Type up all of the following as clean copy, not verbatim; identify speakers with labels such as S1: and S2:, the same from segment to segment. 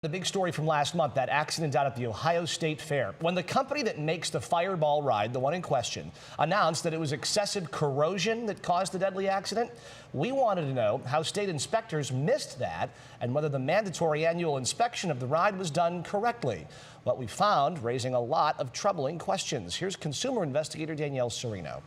S1: The big story from last month, that accident down at the Ohio State Fair, when the company that makes the Fireball ride, the one in question, announced that it was excessive corrosion that caused the deadly accident. We wanted to know how state inspectors missed that and whether the mandatory annual inspection of the ride was done correctly. What we found raising a lot of troubling questions. Here's consumer investigator Danielle Serino.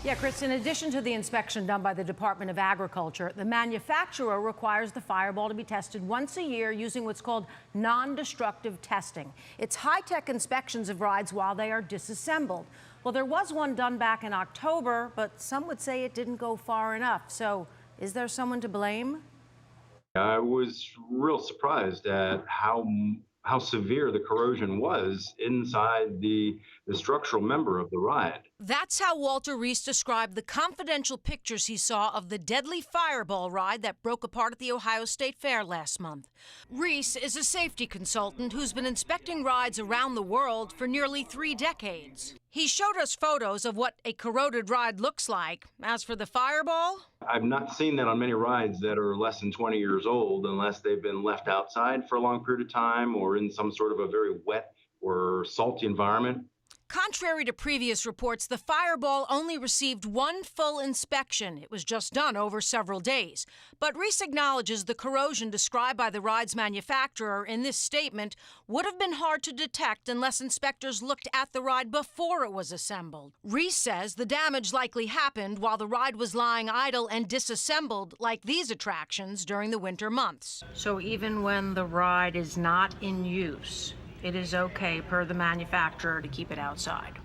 S2: Yeah, Chris, in addition to the inspection done by the Department of Agriculture, the manufacturer requires the Fireball to be tested once a year using what's called non-destructive testing. It's high-tech inspections of rides while they are disassembled. Well, there was one done back in October, but some would say it didn't go far enough. So is there someone to blame?
S3: I was real surprised at how severe the corrosion was inside the structural member of the ride.
S4: That's how Walter Reese described the confidential pictures he saw of the deadly Fireball ride that broke apart at the Ohio State Fair last month. Reese is a safety consultant who's been inspecting rides around the world for nearly 3 decades. He showed us photos of what a corroded ride looks like. As for the Fireball,
S3: I've not seen that on many rides that are less than 20 years old unless they've been left outside for a long period of time or in some sort of a very wet or salty environment.
S4: Contrary to previous reports, the Fireball only received one full inspection. It was just done over several days. But Reese acknowledges the corrosion described by the ride's manufacturer in this statement would have been hard to detect unless inspectors looked at the ride before it was assembled. Reese says the damage likely happened while the ride was lying idle and disassembled like these attractions during the winter months.
S2: So even when the ride is not in use, it is okay per the manufacturer to keep it outside.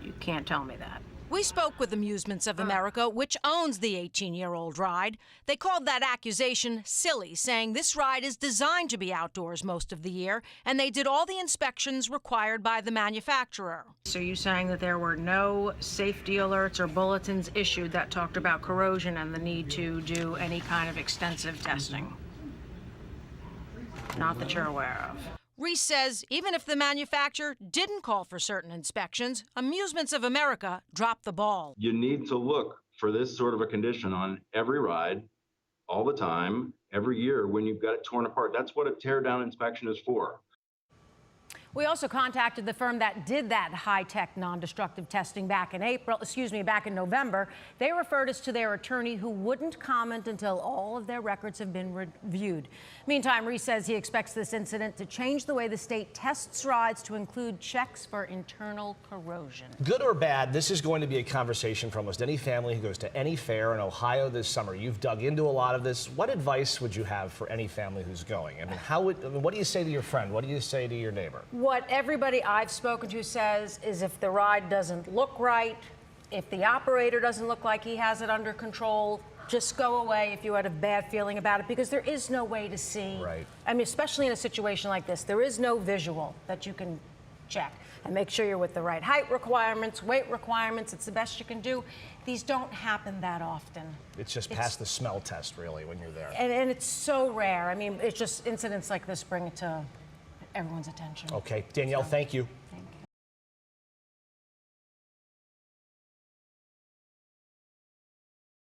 S2: You can't tell me that.
S4: We spoke with Amusements of America, which owns the 18-year-old ride. They called that accusation silly, saying this ride is designed to be outdoors most of the year, and they did all the inspections required by the manufacturer.
S2: So you're saying that there were no safety alerts or bulletins issued that talked about corrosion and the need to do any kind of extensive testing? Not that you're aware of.
S4: Reese says even if the manufacturer didn't call for certain inspections, Amusements of America dropped the ball.
S3: You need to look for this sort of a condition on every ride, all the time, every year when you've got it torn apart. That's what a tear-down inspection is for.
S2: We also contacted the firm that did that high-tech non-destructive testing back in November. They referred us to their attorney who wouldn't comment until all of their records have been reviewed. Meantime, Reese says he expects this incident to change the way the state tests rides to include checks for internal corrosion.
S1: Good or bad, this is going to be a conversation for almost any family who goes to any fair in Ohio this summer. You've dug into a lot of this. What advice would you have for any family who's going? I mean, what do you say to your friend? What do you say to your neighbor?
S2: What everybody I've spoken to says is if the ride doesn't look right, if the operator doesn't look like he has it under control, just go away if you had a bad feeling about it, because there is no way to see.
S1: Right.
S2: I mean, especially in a situation like this, there is no visual that you can check. And make sure you're with the right height requirements, weight requirements. It's the best you can do. These don't happen that often.
S1: It's just past the smell test, really, when you're there.
S2: And it's so rare. I mean, it's just incidents like this bring it to everyone's attention.
S1: Okay, Danielle, thank you.
S2: Thank you.